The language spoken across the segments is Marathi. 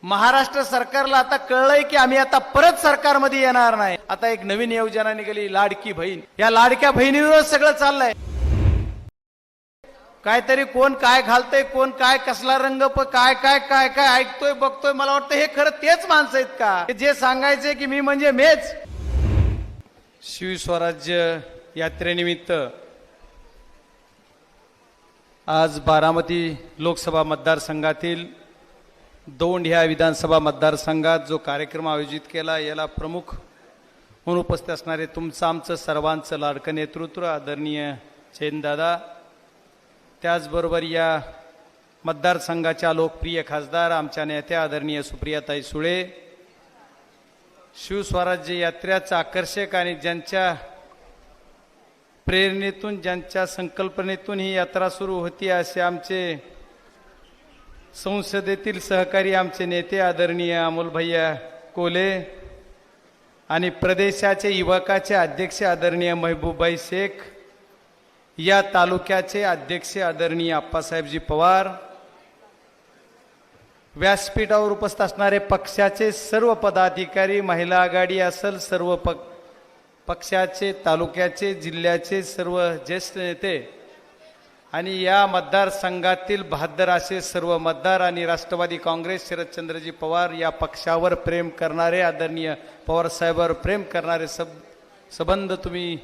महाराष्ट्र सरकारला आता कळलंय की आम्ही आता परत सरकारमध्ये येणार नाही। आता एक नवीन योजना निघाली, लाडकी बहीण। या लाडक्या बहिणीवर सगळं चाललंय। काहीतरी कोण काय घालतंय, कोण काय कसला रंग, काय काय काय काय ऐकतोय बघतोय। मला वाटतं हे खरं तेच माणसं आहेत का जे सांगायचे की मी म्हणजे मेच। शिवस्वराज्य यात्रेनिमित्त आज बारामती लोकसभा मतदारसंघातील दौंड ह्या विधानसभा मतदारसंघात जो कार्यक्रम आयोजित केला, याला प्रमुख म्हणून उपस्थित असणारे तुमचं आमचं सर्वांचं लाडकं नेतृत्व आदरणीय जयंतदादा, त्याचबरोबर या मतदारसंघाच्या लोकप्रिय खासदार आमच्या नेत्या आदरणीय सुप्रियाताई सुळे, शिवस्वराज्य यात्रेचं आकर्षक आणि ज्यांच्या प्रेरणेतून ज्यांच्या संकल्पनेतून ही यात्रा सुरू होती असे आमचे संसदेतील सहकारी आमचे नेते आदरणीय अमोल भैया कोले आणि प्रदेशाचे युवकाचे अध्यक्ष आदरणीय महबूबाई शेख, या तालुक्याचे अध्यक्ष आदरणीय आप्पासाहेबजी पवार, व्यासपीठावर उपस्थित असणारे पक्षाचे सर्व पदाधिकारी, महिला आघाडी असेल, सर्व पक्षाचे तालुक्याचे जिल्ह्याचे सर्व ज्येष्ठ नेते आणि या मतदारसंघातील बहादर असे सर्व मतदार आणि राष्ट्रवादी काँग्रेस शरदचंद्रजी पवार या पक्षावर प्रेम करणारे, आदरणीय पवार साहेबांवर प्रेम करणारे संबंध तुम्ही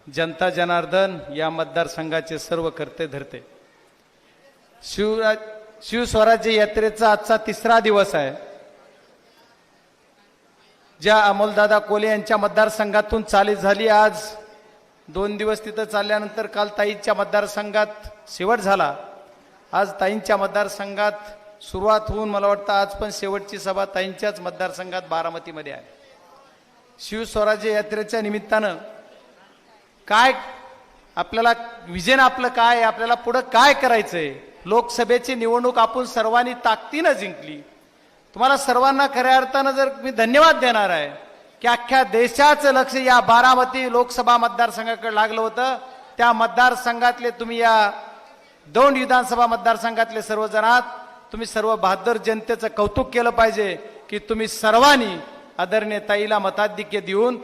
जनता जनार्दन या मतदारसंघाचे सर्व करते धरते। शिवस्वराज्य यात्रेचा आजचा तिसरा दिवस आहे। ज्या अमोलदादा कोले यांच्या मतदारसंघातून चाली झाली, आज 2 दिवस तिथं चालल्यानंतर काल ताईंच्या मतदारसंघात शेवट झाला। आज ताईंच्या मतदारसंघात सुरुवात होऊन मला वाटतं आज पण शेवटची सभा ताईंच्याच मतदारसंघात बारामतीमध्ये आहे। शिवस्वराज्य यात्रेच्या निमित्तानं काय आपल्याला विजन, आपलं काय, आपल्याला पुढे काय करायचंय, लोकसभेची निवडणूक आपण सर्वांनी ताकदीनं जिंकली। तुम्हाला सर्वांना खऱ्या अर्थानं जर मी धन्यवाद देणार आहे की अख्ख्या देशाचं लक्ष या बारामती लोकसभा मतदारसंघाकडे लागलं होतं। त्या मतदारसंघातले तुम्ही, या दौंड विधानसभा मतदारसंघातले सर्वजण आहात, तुम्ही सर्व बहादर जनतेचं कौतुक केलं पाहिजे की तुम्ही सर्वांनी आदरणीय ताईला मताधिक्य देऊन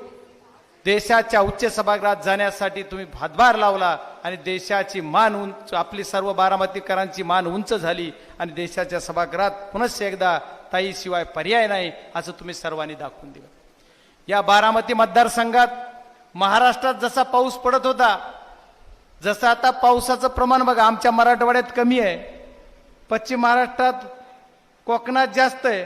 देशाच्या उच्च सभागृहात जाण्यासाठी तुम्ही हातभार लावला आणि देशाची मान उंच, आपली सर्व बारामतीकरांची मान उंच झाली आणि देशाच्या सभागृहात पुनश्च एकदा ताईशिवाय पर्याय नाही असं तुम्ही सर्वांनी दाखवून दिलं। या बारामती मतदारसंघात महाराष्ट्रात जसा पाऊस पडत होता, जसं आता पावसाचं प्रमाण बघा आमच्या मराठवाड्यात कमी आहे, पश्चिम महाराष्ट्रात कोकणात जास्त आहे,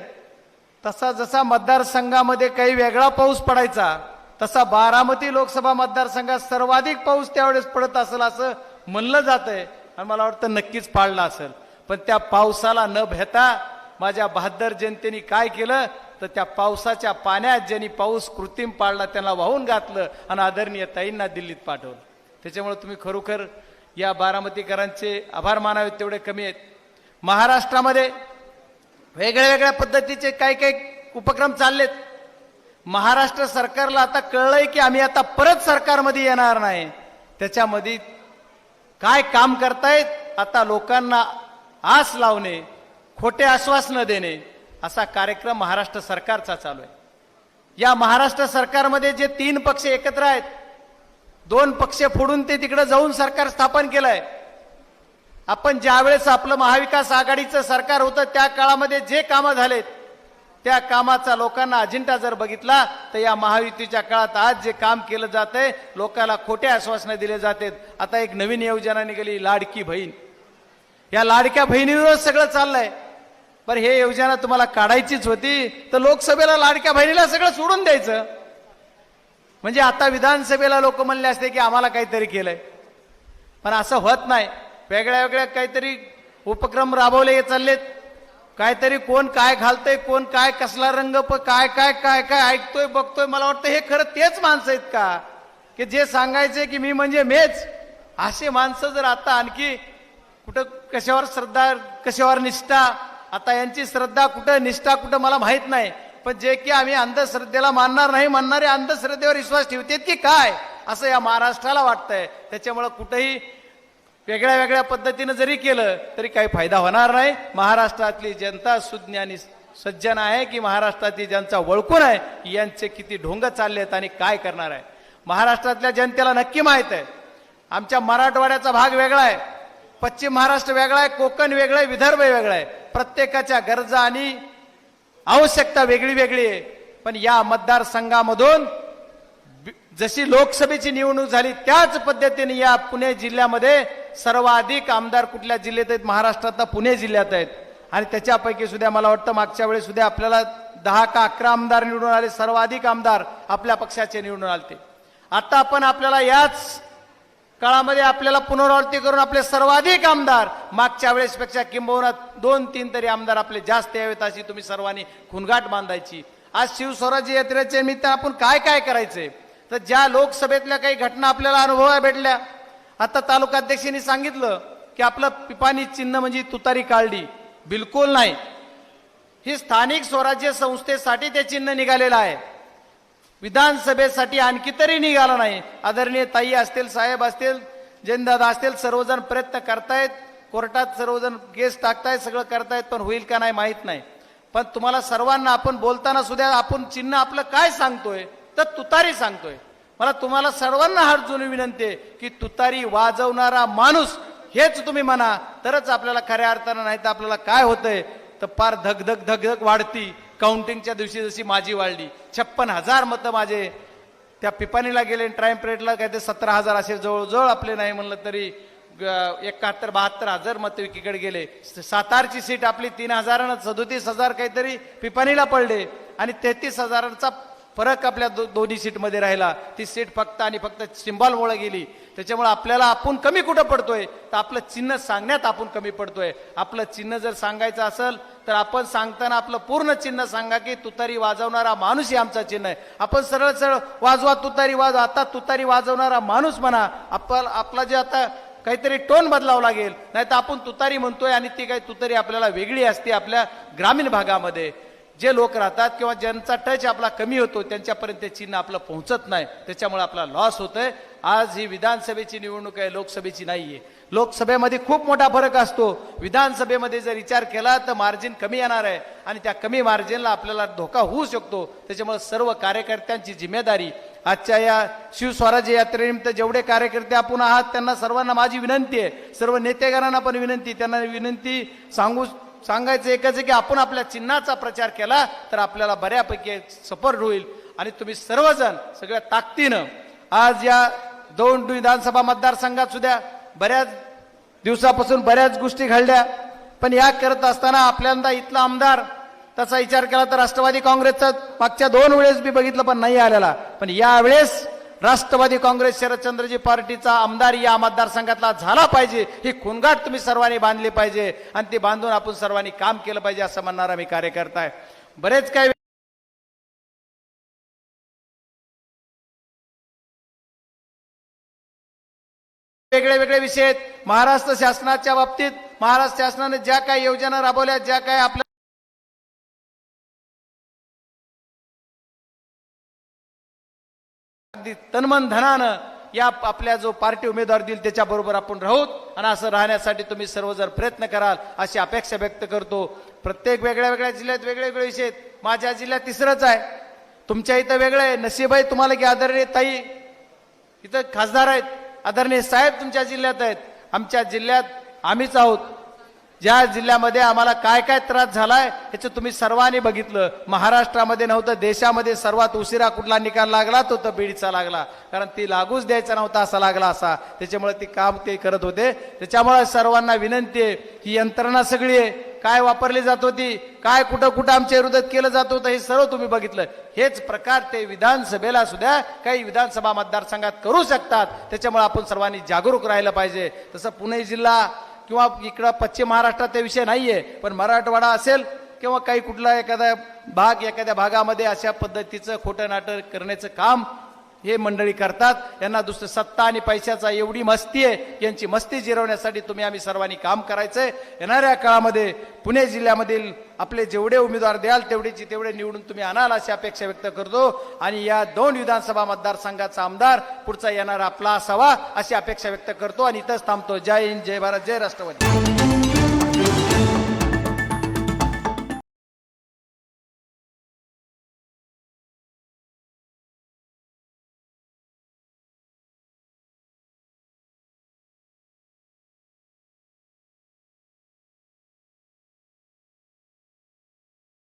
तसा जसा मतदारसंघामध्ये काही वेगळा पाऊस पडायचा तसा बारामती लोकसभा मतदारसंघात सर्वाधिक पाऊस त्यावेळेस पडत असेल असं म्हणलं जातंय आणि मला वाटतं नक्कीच पाडला असेल। पण त्या पावसाला न भेता माझ्या बहादर जनतेने काय केलं तर त्या पावसाच्या पाण्यात ज्यांनी पाऊस कृत्रिम पाडला त्यांना वाहून घातलं आणि आदरणीय ताईंना दिल्लीत पाठवलं। त्याच्यामुळे तुम्ही खरोखर या बारामतीकरांचे आभार मानावे तेवढे कमी आहेत। महाराष्ट्रामध्ये वेगळ्या वेगळ्या पद्धतीचे काही काही उपक्रम चाललेत। महाराष्ट्र सरकारला आता कळलंय की आम्ही आता परत सरकारमध्ये येणार नाही। त्याच्यामध्ये काय काम करतायत, आता लोकांना आस लावणे, खोटे आश्वासनं देणे, असा कार्यक्रम महाराष्ट्र सरकारचा चालू आहे। या महाराष्ट्र सरकारमध्ये जे 3 पक्ष एकत्र आहेत, 2 पक्ष फोडून ते तिकडे जाऊन सरकार स्थापन केलंय। आपण ज्यावेळेस आपलं महाविकास आघाडीचं सरकार होतं त्या काळामध्ये जे कामं झालेत त्या कामाचा लोकांना अजेंडा जर बघितला तर या महायुतीच्या काळात आज जे काम केलं जातंय, लोकांना खोटे आश्वासनं दिले जातात। आता एक नवीन योजना निघाली, लाडकी बहीण। या लाडक्या बहिणीवर सगळं चाललंय। पण हे योजना तुम्हाला काढायचीच होती तर लोकसभेला लाडक्या बहिणीला सगळं सोडून द्यायचं, म्हणजे आता विधानसभेला लोक म्हणले असते की आम्हाला काहीतरी केलंय। पण असं होत नाही। वेगळ्या वेगळ्या काहीतरी उपक्रम राबवले चाललेत, काहीतरी कोण काय घालतंय, कोण काय कसला रंग, काय काय काय काय ऐकतोय बघतोय। मला वाटतं हे खरं तेच माणसं आहेत का की जे सांगायचे की मी म्हणजे मेच। असे माणसं जर आता आणखी कुठं कशावर श्रद्धा, कशावर निष्ठा, आता यांची श्रद्धा कुठं निष्ठा कुठं मला माहित नाही, पण जे की आम्ही अंधश्रद्धेला मानणार नाही म्हणणारे अंधश्रद्धेवर विश्वास ठेवतात की काय असं या महाराष्ट्राला वाटतंय। त्याच्यामुळे कुठेही वेगळ्या वेगळ्या पद्धतीने जरी केलं तरी काही फायदा होणार नाही। महाराष्ट्रातली जनता सुज्ञ आणि सज्जन आहे की महाराष्ट्रातील ज्यांचा वळकून आहे की यांचे किती ढोंग चाललेत आणि काय करणार आहे. महाराष्ट्रातल्या जनतेला नक्की माहित आहे. आमच्या मराठवाड्याचा भाग वेगळा आहे, पश्चिम महाराष्ट्र वेगळा आहे, कोकण वेगळं आहे, विदर्भ वेगळा आहे. प्रत्येकाच्या गरजा आणि आवश्यकता वेगळी वेगळी आहे. पण या मतदारसंघामधून जशी लोकसभेची निवडणूक झाली त्याच पद्धतीने या पुणे जिल्ह्यामध्ये सर्वाधिक आमदार कुठल्या जिल्ह्यात आहेत? महाराष्ट्रात पुणे जिल्ह्यात आहेत. आणि त्याच्यापैकी सुद्धा मला वाटतं मागच्या वेळेस सुद्धा आपल्याला 10 का 11 आमदार निवडून आले. सर्वाधिक आमदार आपल्या पक्षाचे निवडून आले. आता आपण आपल्याला याच काळामध्ये आपल्याला पुनरावृत्ती करून आपले सर्वाधिक आमदार मागच्या वेळेसपेक्षा किंबहुना 2-3 तरी आमदार आपले जास्त यावेत अशी तुम्ही सर्वांनी खुणगाट बांधायची. आज शिवस्वराज्य यात्रेच्या निमित्त आपण काय काय करायचंय तर ज्या लोकसभेतल्या काही घटना आपल्याला अनुभवायला भेटल्या. आता तालुकाध्यक्षांनी सांगितलं की आपलं पिपाणी चिन्ह म्हणजे तुतारी काढली. बिलकुल नाही. ही स्थानिक स्वराज्य संस्थेसाठी ते चिन्ह निघालेलं आहे, विधानसभेसाठी आणखी तरी निघाला नाही. आदरणीय ताई असतील, साहेब असतील, जयंतदादा असतील, सर्वजण प्रयत्न करतायत, कोर्टात सर्वजण केस टाकतायत, सगळं करतायत, पण होईल का नाही माहित नाही. पण तुम्हाला सर्वांना आपण बोलताना सुद्धा आपण चिन्ह आपलं काय सांगतोय तर तुतारी सांगतोय. मला तुम्हाला सर्वांना हात जोडून विनंती आहे की तुतारी वाजवणारा माणूस हेच तुम्ही म्हणा, तरच आपल्याला खऱ्या अर्थानं. नाही तर आपल्याला काय होतंय तर पार धगधग धगधग वाढती. काउंटिंगच्या दिवशी जशी माझी वाढली, 56,000 मतं माझे त्या पिपाणीला गेले, ट्रायम परेडला काय ते 17,000 असे जवळजवळ आपले नाही म्हणलं तरी 71-72,000 मतं एकीकडे गेले. सातारची सीट आपली 3,000 37,000 काहीतरी पिपाणीला पडले आणि 33,000चा फरक आपल्या दोन्ही सीटमध्ये राहिला. ती सीट फक्त आणि फक्त सिंबॉलमुळे गेली. त्याच्यामुळे आपल्याला आपण कमी कुठं पडतोय तर आपलं चिन्ह सांगण्यात आपण कमी पडतोय. आपलं चिन्ह जर सांगायचं असेल तर आपण सांगताना आपलं पूर्ण चिन्ह सांगा की तुतारी वाजवणारा माणूस हे आमचा चिन्ह आहे. आपण सरळ सरळ वाजवा तुतारी वाजवा, आता तुतारी वाजवणारा माणूस म्हणा. आपला जे आता काहीतरी टोन बदलावं लागेल, नाही तर आपण तुतारी म्हणतोय आणि ती काही तुतारी आपल्याला वेगळी असते. आपल्या ग्रामीण भागामध्ये जे लोक राहतात किंवा ज्यांचा टच आपला कमी होतो त्यांच्यापर्यंत ते चिन्ह आपलं पोहोचत नाही, त्याच्यामुळे आपला लॉस होतोय. आज ही विधानसभेची निवडणूक आहे, लोकसभेची नाहीये. लोकसभेमध्ये खूप मोठा फरक असतो. विधानसभेमध्ये जर विचार केला तर मार्जिन कमी येणार आहे आणि त्या कमी मार्जिनला आपल्याला धोका होऊ शकतो. त्याच्यामुळे सर्व कार्यकर्त्यांची जिम्मेदारी आजच्या या शिवस्वराज्य यात्रेनिमित्त जेवढे कार्यकर्ते आपण आहात त्यांना सर्वांना माझी विनंती आहे, सर्व नेतेगणांना पण विनंती, त्यांना विनंती सांगायचं एकच आहे की आपण आपल्या चिन्हाचा प्रचार केला तर आपल्याला बऱ्यापैकी सपोर्ट होईल. आणि तुम्ही सर्वजण सगळ्या ताकदीनं आज या 2 विधानसभा मतदारसंघात सुद्धा बऱ्याच दिवसापासून बऱ्याच गोष्टी घडल्या. पण या करत असताना आपल्याला इथला आमदार तसा विचार केला तर राष्ट्रवादी काँग्रेसचा मागच्या 2 वेळेस मी बघितलं पण नाही आलेला. पण यावेळेस राष्ट्रवादी काँग्रेस शरदचंद्रजी पार्टीचा आमदार या मतदारसंघातला झाला पाहिजे, ही खुणगाट तुम्ही सर्वांनी बांधली पाहिजे आणि ती बांधून आपण सर्वांनी काम केलं पाहिजे असं म्हणणारा मी कार्यकर्ता आहे. बरेच काही वेगळे वेगळे विषय आहेत. महाराष्ट्र शासनाच्या बाबतीत महाराष्ट्र शासनाने ज्या काही योजना राबवल्या, ज्या काही आपल्या तनमन धनानं या आपल्या जो पार्टी उमेदवार देईल त्याच्याबरोबर आपण राहूत आणि असं राहण्यासाठी तुम्ही सर्व जर प्रयत्न कराल अशी अपेक्षा व्यक्त करतो. प्रत्येक वेगळ्या वेगळ्या जिल्ह्यात वेगळे वेगळे विषय आहेत. माझ्या जिल्ह्यात 3रंच आहे, तुमच्या इथं वेगळं आहे. नशीब आहे तुम्हाला की आदरणीय ताई इथं खासदार आहेत, आदरणीय साहेब तुमच्या जिल्ह्यात आहेत. आमच्या जिल्ह्यात आम्हीच आहोत. ज्या जिल्ह्यामध्ये आम्हाला काय काय त्रास झालाय ह्याचं तुम्ही सर्वांनी बघितलं. महाराष्ट्रामध्ये नव्हतं, देशामध्ये सर्वात उशिरा कुठला निकाल लागला तो तर बीडचा लागला, कारण ती लागूच द्यायचा नव्हता असा लागला असा. त्याच्यामुळे ती काम ते करत होते. त्याच्यामुळे सर्वांना विनंती आहे ही यंत्रणा सगळी आहे, काय वापरली जात होती, काय कुठं कुठं आमच्या विरोधात केलं जात होतं हे सर्व तुम्ही बघितलं. हेच प्रकार ते विधानसभेला सुद्धा काही विधानसभा मतदारसंघात करू शकतात. त्याच्यामुळे आपण सर्वांनी जागरूक राहिलं पाहिजे. तसं पुणे जिल्हा किंवा इकडं पश्चिम महाराष्ट्रात ते विषय नाहीये, पण मराठवाडा असेल किंवा काही कुठला एखादा भाग, एखाद्या भागामध्ये अशा पद्धतीचं खोटं नाटक करण्याचं काम हे मंडळी करतात. यांना दुसरं सत्ता आणि पैशाचा एवढी मस्ती आहे, यांची मस्ती जिरवण्यासाठी आम्ही सर्वांनी काम करायचंय. येणाऱ्या काळामध्ये पुणे जिल्ह्यामधील आपले जेवढे उमेदवार द्याल तेवढे निवडून तुम्ही आणाल अशी अपेक्षा व्यक्त करतो. आणि या 2 विधानसभा मतदारसंघाचा आमदार पुढचा येणारा आपला असावा अशी अपेक्षा व्यक्त करतो आणि इथंच थांबतो. जय हिंद, जय भारत, जय राष्ट्रवादी.